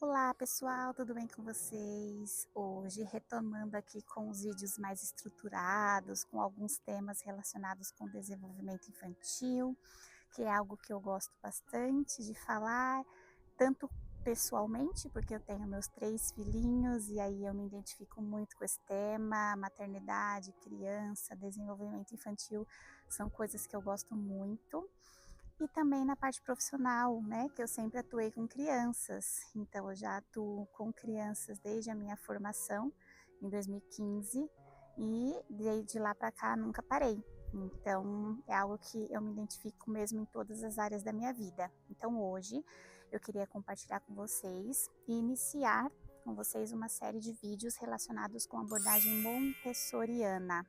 Olá pessoal, tudo bem com vocês? Hoje retomando aqui com os vídeos mais estruturados, com alguns temas relacionados com desenvolvimento infantil, que é algo que eu gosto bastante de falar, tanto pessoalmente, porque eu tenho meus 3 filhinhos e aí eu me identifico muito com esse tema, maternidade, criança, desenvolvimento infantil, são coisas que eu gosto muito. E também na parte profissional, né, que eu sempre atuei com crianças, então eu já atuo com crianças desde a minha formação, em 2015, e desde lá para cá nunca parei. Então é algo que eu me identifico mesmo em todas as áreas da minha vida. Então hoje eu queria compartilhar com vocês e iniciar com vocês uma série de vídeos relacionados com a abordagem montessoriana.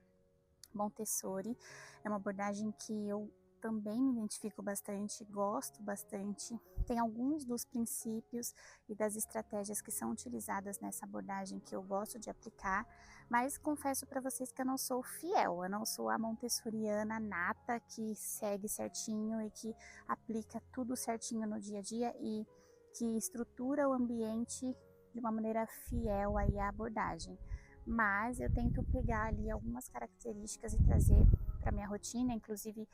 Montessori é uma abordagem que eu também me identifico bastante, gosto bastante. Tem alguns dos princípios e das estratégias que são utilizadas nessa abordagem que eu gosto de aplicar, mas confesso para vocês que eu não sou fiel, eu não sou a montessoriana nata que segue certinho e que aplica tudo certinho no dia a dia e que estrutura o ambiente de uma maneira fiel aí à abordagem. Mas eu tento pegar ali algumas características e trazer para minha rotina, inclusive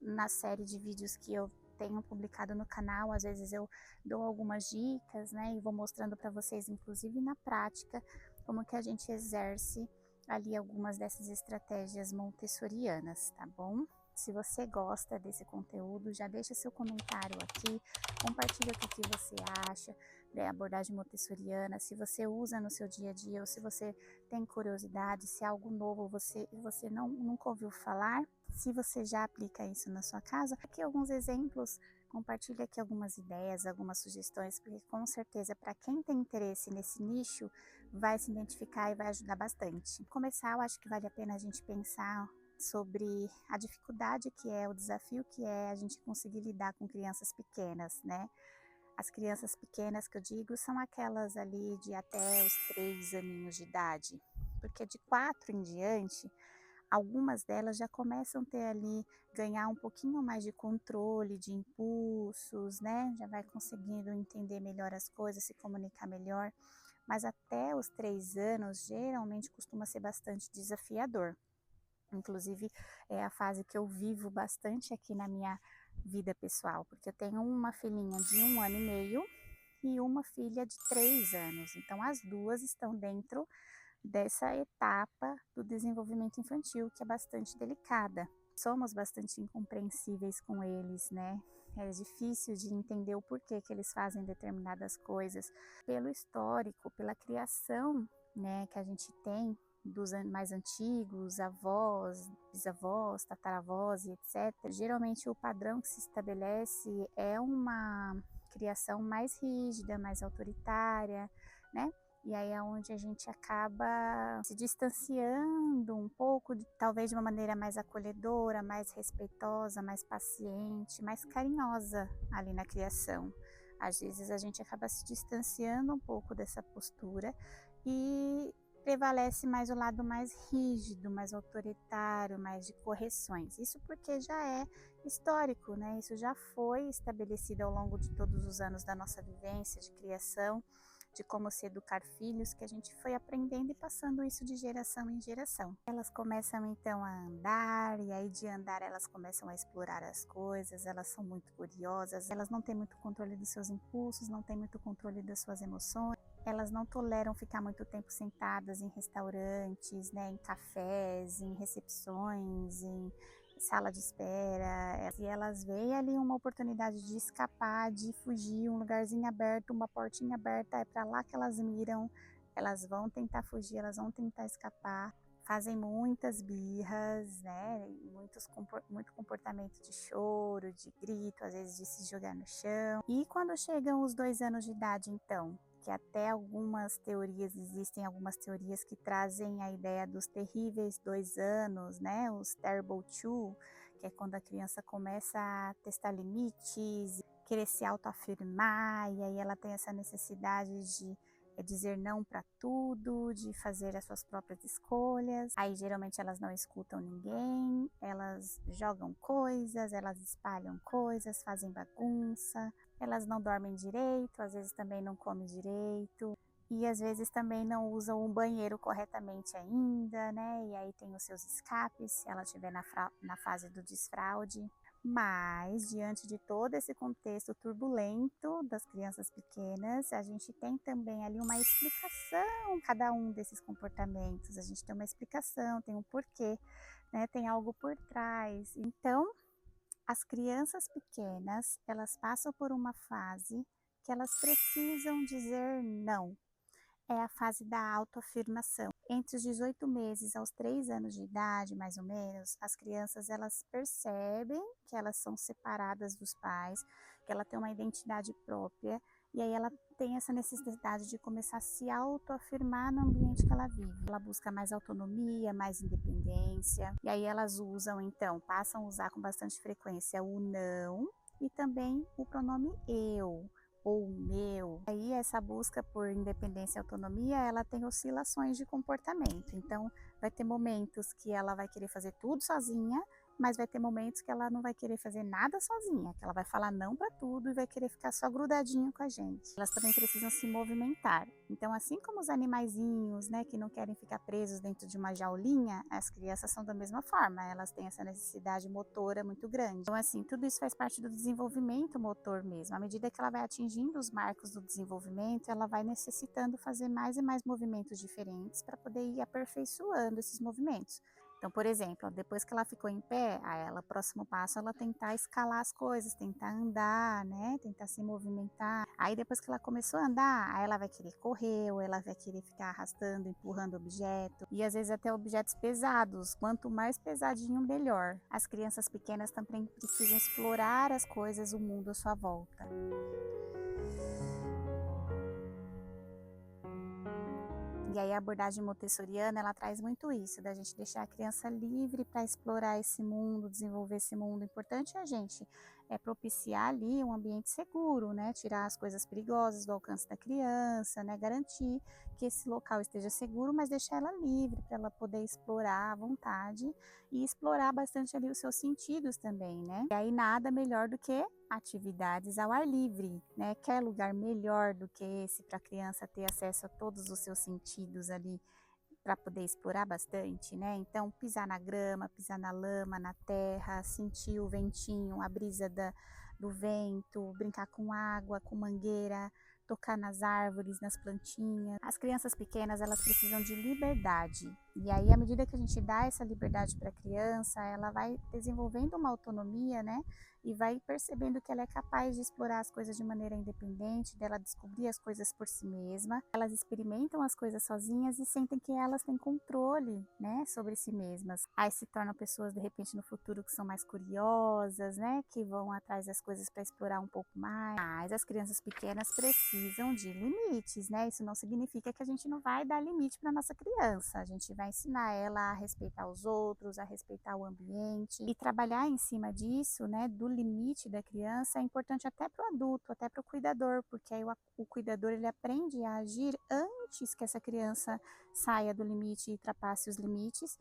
na série de vídeos que eu tenho publicado no canal, às vezes eu dou algumas dicas, né, e vou mostrando para vocês, inclusive na prática, como que a gente exerce ali algumas dessas estratégias montessorianas, tá bom? Se você gosta desse conteúdo, já deixa seu comentário aqui, compartilha o que você acha da abordagem montessoriana, se você usa no seu dia a dia ou se você tem curiosidade, se é algo novo você nunca ouviu falar, se você já aplica isso na sua casa. Aqui alguns exemplos, compartilha aqui algumas ideias, algumas sugestões, porque com certeza para quem tem interesse nesse nicho, vai se identificar e vai ajudar bastante. Começar, eu acho que vale a pena a gente pensar sobre a dificuldade que é, o desafio que é a gente conseguir lidar com crianças pequenas, né? As crianças pequenas que eu digo são aquelas ali de até os 3 aninhos de idade, porque de 4 em diante, algumas delas já começam a ter ali, ganhar um pouquinho mais de controle de impulsos, né? Já vai conseguindo entender melhor as coisas, se comunicar melhor, mas até os 3 anos geralmente costuma ser bastante desafiador. Inclusive, é a fase que eu vivo bastante aqui na minha vida pessoal, porque eu tenho uma filhinha de 1 ano e meio e uma filha de 3 anos. Então, as duas estão dentro dessa etapa do desenvolvimento infantil, que é bastante delicada. Somos bastante incompreensíveis com eles, né? É difícil de entender o porquê que eles fazem determinadas coisas, pelo histórico, pela criação, né, que a gente tem dos mais antigos, avós, bisavós, tataravós e etc. Geralmente o padrão que se estabelece é uma criação mais rígida, mais autoritária, né? E aí é onde a gente acaba se distanciando um pouco, talvez de uma maneira mais acolhedora, mais respeitosa, mais paciente, mais carinhosa ali na criação. Às vezes a gente acaba se distanciando um pouco dessa postura e prevalece mais o lado mais rígido, mais autoritário, mais de correções. Isso porque já é histórico, né? Isso já foi estabelecido ao longo de todos os anos da nossa vivência de criação, de como se educar filhos, que a gente foi aprendendo e passando isso de geração em geração. Elas começam então a andar, e aí de andar elas começam a explorar as coisas, elas são muito curiosas, elas não têm muito controle dos seus impulsos, não têm muito controle das suas emoções. Elas não toleram ficar muito tempo sentadas em restaurantes, né, em cafés, em recepções, em sala de espera, e elas veem ali uma oportunidade de escapar, de fugir, um lugarzinho aberto, uma portinha aberta, é para lá que elas miram, elas vão tentar fugir, elas vão tentar escapar, fazem muitas birras, né, muito comportamento de choro, de grito, às vezes de se jogar no chão. E quando chegam os 2 anos de idade, então, que até algumas teorias, existem algumas teorias que trazem a ideia dos terríveis 2 anos, né, os terrible two, que é quando a criança começa a testar limites, querer se autoafirmar, e aí ela tem essa necessidade de dizer não para tudo, de fazer as suas próprias escolhas. Aí geralmente elas não escutam ninguém, elas jogam coisas, elas espalham coisas, fazem bagunça. elas não dormem direito, às vezes também não comem direito, e às vezes também não usam o banheiro corretamente ainda, né? E aí tem os seus escapes, se ela estiver na fase do desfraude. Mas, diante de todo esse contexto turbulento das crianças pequenas, a gente tem também ali uma explicação, cada um desses comportamentos. A gente tem uma explicação, tem um porquê, né? Tem algo por trás. Então, as crianças pequenas, elas passam por uma fase que elas precisam dizer não. É a fase da autoafirmação. Entre os 18 meses aos 3 anos de idade, mais ou menos, as crianças elas percebem que elas são separadas dos pais, que ela tem uma identidade própria, e aí ela tem essa necessidade de começar a se autoafirmar no ambiente que ela vive. Ela busca mais autonomia, mais independência, e aí elas usam então, passam a usar com bastante frequência o não e também o pronome eu ou meu. Aí essa busca por independência e autonomia, ela tem oscilações de comportamento. Então, vai ter momentos que ela vai querer fazer tudo sozinha, mas vai ter momentos que ela não vai querer fazer nada sozinha, que ela vai falar não para tudo e vai querer ficar só grudadinho com a gente. Elas também precisam se movimentar. Então, assim como os animaizinhos, né, que não querem ficar presos dentro de uma jaulinha, as crianças são da mesma forma, elas têm essa necessidade motora muito grande. Então, assim, tudo isso faz parte do desenvolvimento motor mesmo. À medida que ela vai atingindo os marcos do desenvolvimento, ela vai necessitando fazer mais e mais movimentos diferentes para poder ir aperfeiçoando esses movimentos. Então, por exemplo, depois que ela ficou em pé, aí ela, próximo passo, ela tentar escalar as coisas, tentar andar, né? Tentar se movimentar. Aí depois que ela começou a andar, aí ela vai querer correr, ou ela vai querer ficar arrastando, empurrando objeto. E às vezes até objetos pesados. Quanto mais pesadinho, melhor. As crianças pequenas também precisam explorar as coisas, o mundo à sua volta. E aí a abordagem montessoriana, ela traz muito isso, da gente deixar a criança livre para explorar esse mundo, desenvolver esse mundo. O importante é a gente propiciar ali um ambiente seguro, né? Tirar as coisas perigosas do alcance da criança, né? Garantir que esse local esteja seguro, mas deixar ela livre para ela poder explorar à vontade e explorar bastante ali os seus sentidos também, né? E aí nada melhor do que atividades ao ar livre, né? Quer lugar melhor do que esse para a criança ter acesso a todos os seus sentidos ali para poder explorar bastante, né? Então, pisar na grama, pisar na lama, na terra, sentir o ventinho, a brisa do vento, brincar com água, com mangueira, tocar nas árvores, nas plantinhas. As crianças pequenas, elas precisam de liberdade. E aí, à medida que a gente dá essa liberdade para a criança, ela vai desenvolvendo uma autonomia, né? E vai percebendo que ela é capaz de explorar as coisas de maneira independente, dela descobrir as coisas por si mesma. Elas experimentam as coisas sozinhas e sentem que elas têm controle, né, sobre si mesmas. Aí se tornam pessoas, de repente, no futuro que são mais curiosas, né, que vão atrás das coisas para explorar um pouco mais. Mas as crianças pequenas precisam de limites, né? Isso não significa que a gente não vai dar limite para nossa criança. A gente vai ensinar ela a respeitar os outros, a respeitar o ambiente e trabalhar em cima disso, né, do limite da criança é importante até para o adulto, até para o cuidador, porque aí o cuidador ele aprende a agir antes que essa criança saia do limite e ultrapasse os limites,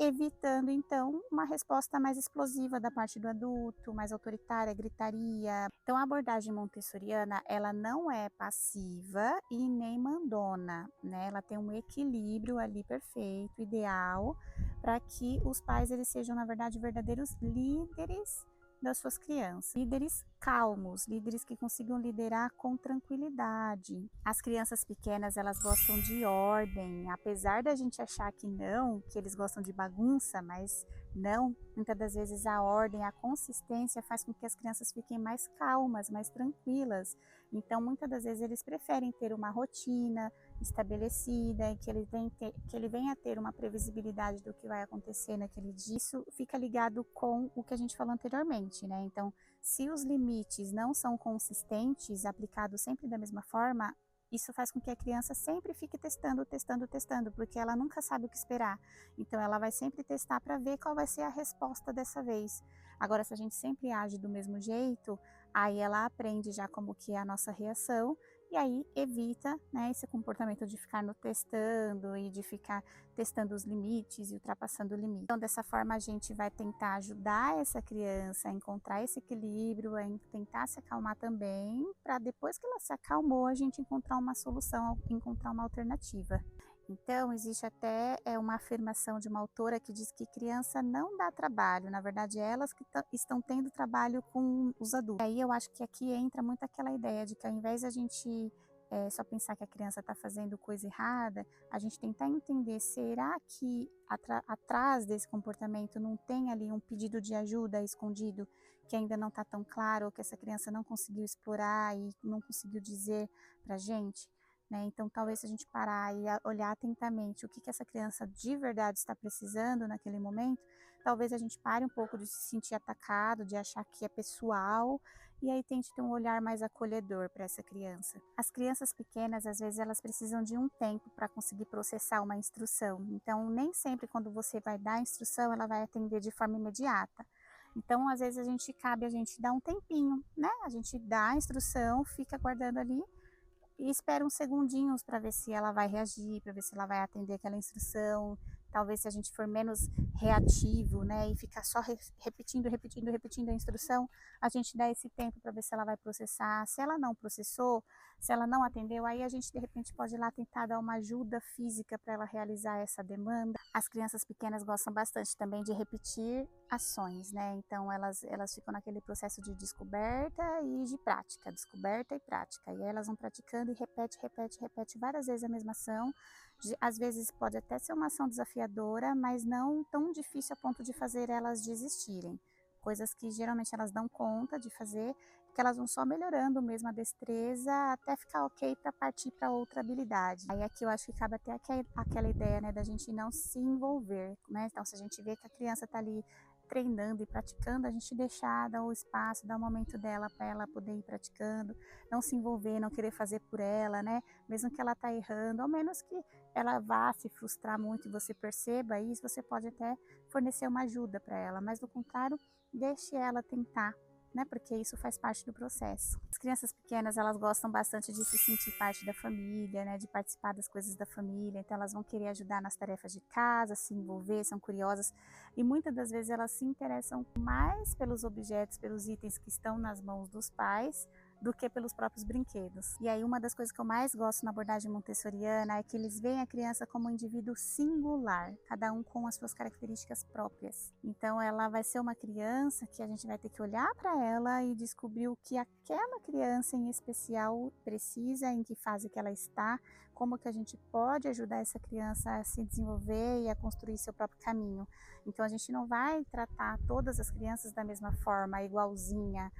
evitando então uma resposta mais explosiva da parte do adulto, mais autoritária, gritaria. Então a abordagem montessoriana, ela não é passiva e nem mandona, né? Ela tem um equilíbrio ali perfeito, ideal, para que os pais eles sejam na verdade verdadeiros líderes das suas crianças. Líderes calmos, líderes que consigam liderar com tranquilidade. As crianças pequenas, elas gostam de ordem, apesar da gente achar que não, que eles gostam de bagunça, mas não, muitas das vezes a ordem, a consistência faz com que as crianças fiquem mais calmas, mais tranquilas. Então, muitas das vezes eles preferem ter uma rotina estabelecida e que ele venha a ter uma previsibilidade do que vai acontecer naquele dia. Isso fica ligado com o que a gente falou anteriormente, né? Então, se os limites não são consistentes, aplicados sempre da mesma forma, isso faz com que a criança sempre fique testando, testando, testando, porque ela nunca sabe o que esperar. Então, ela vai sempre testar para ver qual vai ser a resposta dessa vez. Agora, se a gente sempre age do mesmo jeito, aí ela aprende já como que é a nossa reação e aí evita, né, esse comportamento de ficar no testando e de ficar testando os limites e ultrapassando o limite. Então, dessa forma, a gente vai tentar ajudar essa criança a encontrar esse equilíbrio, a tentar se acalmar também, para depois que ela se acalmou, a gente encontrar uma solução, encontrar uma alternativa. Então, existe até uma afirmação de uma autora que diz que criança não dá trabalho, na verdade, é elas que estão tendo trabalho com os adultos. E aí eu acho que aqui entra muito aquela ideia de que ao invés de a gente só pensar que a criança está fazendo coisa errada, a gente tentar entender, será que atrás desse comportamento não tem ali um pedido de ajuda escondido que ainda não está tão claro, ou que essa criança não conseguiu explorar e não conseguiu dizer para a gente? Né? Então, talvez se a gente parar e olhar atentamente o que essa criança de verdade está precisando naquele momento, talvez a gente pare um pouco de se sentir atacado, de achar que é pessoal, e aí tente ter um olhar mais acolhedor para essa criança. As crianças pequenas, às vezes, elas precisam de um tempo para conseguir processar uma instrução. Então, nem sempre quando você vai dar a instrução, ela vai atender de forma imediata. Então, às vezes, cabe a gente dar um tempinho, né? A gente dá a instrução, fica guardando ali, e espera uns segundinhos para ver se ela vai reagir, para ver se ela vai atender aquela instrução. Talvez se a gente for menos reativo, né, e ficar só repetindo a instrução, a gente dá esse tempo para ver se ela vai processar. Se ela não processou, se ela não atendeu, aí a gente de repente pode ir lá tentar dar uma ajuda física para ela realizar essa demanda. As crianças pequenas gostam bastante também de repetir ações, né? Então elas ficam naquele processo de descoberta e de prática, descoberta e prática. E aí elas vão praticando e repete várias vezes a mesma ação. Às vezes pode até ser uma ação desafiadora, mas não tão difícil a ponto de fazer elas desistirem. Coisas que geralmente elas dão conta de fazer, que elas vão só melhorando mesmo a destreza até ficar ok para partir para outra habilidade. Aí aqui eu acho que cabe até aquela ideia, né, da gente não se envolver, né? Então, se a gente vê que a criança está ali treinando e praticando, a gente deixar, dar o espaço, dar o momento dela para ela poder ir praticando, não se envolver, não querer fazer por ela, né? Mesmo que ela está errando, ao menos que ela vá se frustrar muito e você perceba isso, você pode até fornecer uma ajuda para ela, mas do contrário, deixe ela tentar, né? Porque isso faz parte do processo. As crianças pequenas, elas gostam bastante de se sentir parte da família, né? De participar das coisas da família, então elas vão querer ajudar nas tarefas de casa, se envolver, são curiosas, e muitas das vezes elas se interessam mais pelos objetos, pelos itens que estão nas mãos dos pais, do que pelos próprios brinquedos. E aí uma das coisas que eu mais gosto na abordagem montessoriana é que eles veem a criança como um indivíduo singular, cada um com as suas características próprias. Então ela vai ser uma criança que a gente vai ter que olhar para ela e descobrir o que aquela criança em especial precisa, em que fase que ela está, como que a gente pode ajudar essa criança a se desenvolver e a construir seu próprio caminho. Então a gente não vai tratar todas as crianças da mesma forma, igualzinha,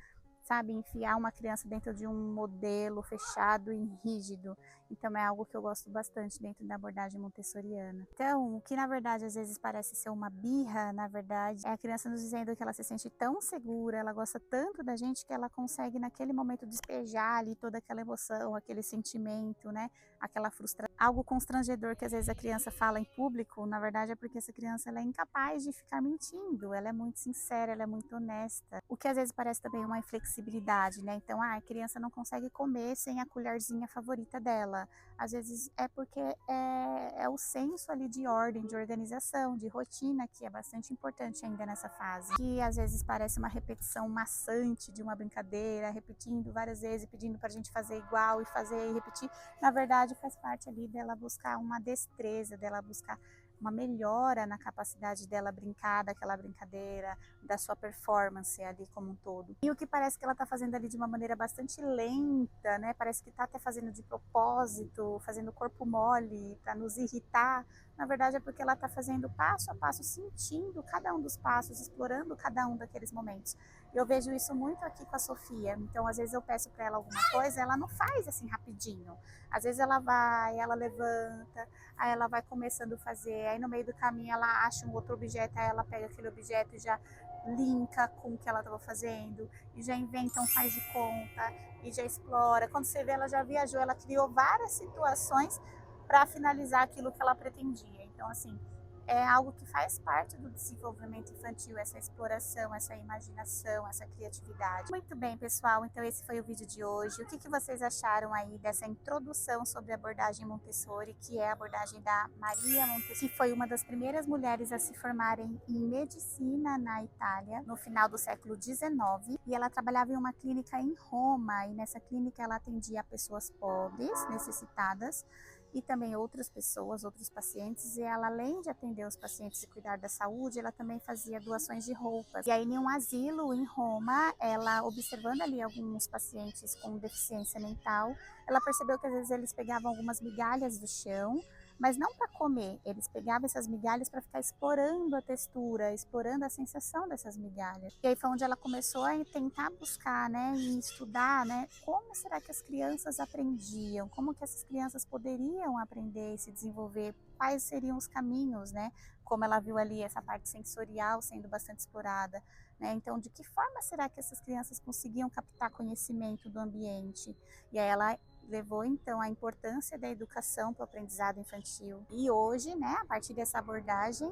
sabe, enfiar uma criança dentro de um modelo fechado e rígido. Então é algo que eu gosto bastante dentro da abordagem montessoriana. Então, o que na verdade às vezes parece ser uma birra, na verdade, é a criança nos dizendo que ela se sente tão segura, ela gosta tanto da gente que ela consegue naquele momento despejar ali toda aquela emoção, aquele sentimento, né, aquela frustração. Algo constrangedor que às vezes a criança fala em público, na verdade é porque essa criança ela é incapaz de ficar mentindo, ela é muito sincera, ela é muito honesta. O que às vezes parece também uma inflexibilidade, né? Então, a criança não consegue comer sem a colherzinha favorita dela. Às vezes é porque é o senso ali de ordem, de organização, de rotina, que é bastante importante ainda nessa fase. Que às vezes parece uma repetição maçante de uma brincadeira, repetindo várias vezes, pedindo pra gente fazer igual e fazer e repetir. Na verdade, faz parte ali dela buscar uma destreza, dela buscar uma melhora na capacidade dela brincar daquela brincadeira, da sua performance ali como um todo. E o que parece que ela está fazendo ali de uma maneira bastante lenta, né? Parece que está até fazendo de propósito, fazendo corpo mole para nos irritar. Na verdade é porque ela está fazendo passo a passo, sentindo cada um dos passos, explorando cada um daqueles momentos. Eu vejo isso muito aqui com a Sofia. Então, às vezes eu peço para ela alguma coisa, ela não faz assim rapidinho. Às vezes ela vai, ela levanta, aí ela vai começando a fazer, aí no meio do caminho ela acha um outro objeto, aí ela pega aquele objeto e já linka com o que ela estava fazendo, e já inventa um faz de conta, e já explora. Quando você vê, ela já viajou, ela criou várias situações para finalizar aquilo que ela pretendia. Então, assim, é algo que faz parte do desenvolvimento infantil, essa exploração, essa imaginação, essa criatividade. Muito bem, pessoal, então esse foi o vídeo de hoje. O que vocês acharam aí dessa introdução sobre a abordagem Montessori, que é a abordagem da Maria Montessori, que foi uma das primeiras mulheres a se formarem em medicina na Itália, no final do século XIX, e ela trabalhava em uma clínica em Roma, e nessa clínica ela atendia pessoas pobres, necessitadas, e também outras pessoas, outros pacientes, e ela, além de atender os pacientes e cuidar da saúde, ela também fazia doações de roupas. E aí, em um asilo em Roma, ela, observando ali alguns pacientes com deficiência mental, ela percebeu que às vezes eles pegavam algumas migalhas do chão, mas não para comer, eles pegavam essas migalhas para ficar explorando a textura, explorando a sensação dessas migalhas. E aí foi onde ela começou a tentar buscar, né, e estudar, né, como será que as crianças aprendiam, como que essas crianças poderiam aprender e se desenvolver, quais seriam os caminhos, né, como ela viu ali essa parte sensorial sendo bastante explorada, né, então de que forma será que essas crianças conseguiam captar conhecimento do ambiente? E aí ela levou então a importância da educação para o aprendizado infantil. E hoje, né, a partir dessa abordagem,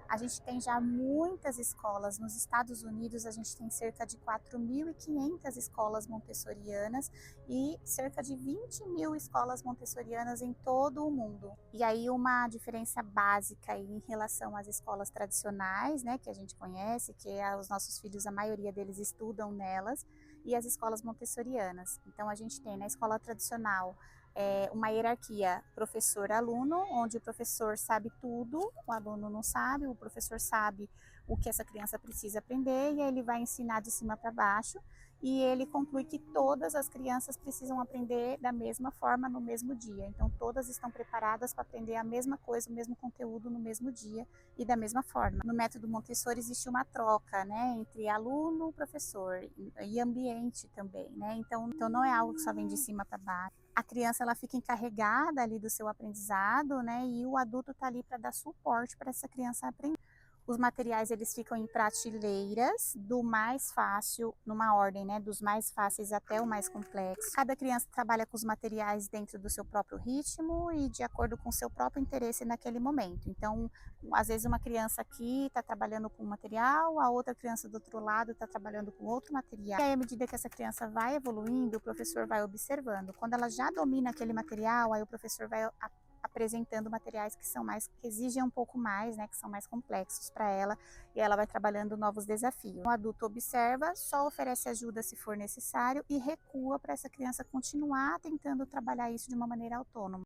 a gente tem já muitas escolas. Nos Estados Unidos, a gente tem cerca de 4.500 escolas montessorianas e cerca de 20.000 escolas montessorianas em todo o mundo. E aí uma diferença básica em relação às escolas tradicionais, né, que a gente conhece, que os nossos filhos, a maioria deles estudam nelas, e as escolas montessorianas. Então a gente tem na escola tradicional uma hierarquia professor-aluno, onde o professor sabe tudo, o aluno não sabe, o professor sabe o que essa criança precisa aprender e aí ele vai ensinar de cima para baixo e ele conclui que todas as crianças precisam aprender da mesma forma no mesmo dia. Então todas estão preparadas para aprender a mesma coisa, o mesmo conteúdo no mesmo dia e da mesma forma. No método Montessori existe uma troca, né, entre aluno, professor e ambiente também, né? Então não é algo que só vem de cima para baixo. A criança ela fica encarregada ali do seu aprendizado, né? E o adulto está ali para dar suporte para essa criança aprender. Os materiais eles ficam em prateleiras, do mais fácil, numa ordem, né, dos mais fáceis até o mais complexo. Cada criança trabalha com os materiais dentro do seu próprio ritmo e de acordo com o seu próprio interesse naquele momento. Então, às vezes uma criança aqui está trabalhando com um material, a outra criança do outro lado está trabalhando com outro material. E aí, à medida que essa criança vai evoluindo, o professor vai observando. Quando ela já domina aquele material, aí o professor vai apresentando materiais que são mais, que exigem um pouco mais, né, que são mais complexos para ela, e ela vai trabalhando novos desafios. O adulto observa, só oferece ajuda se for necessário e recua para essa criança continuar tentando trabalhar isso de uma maneira autônoma.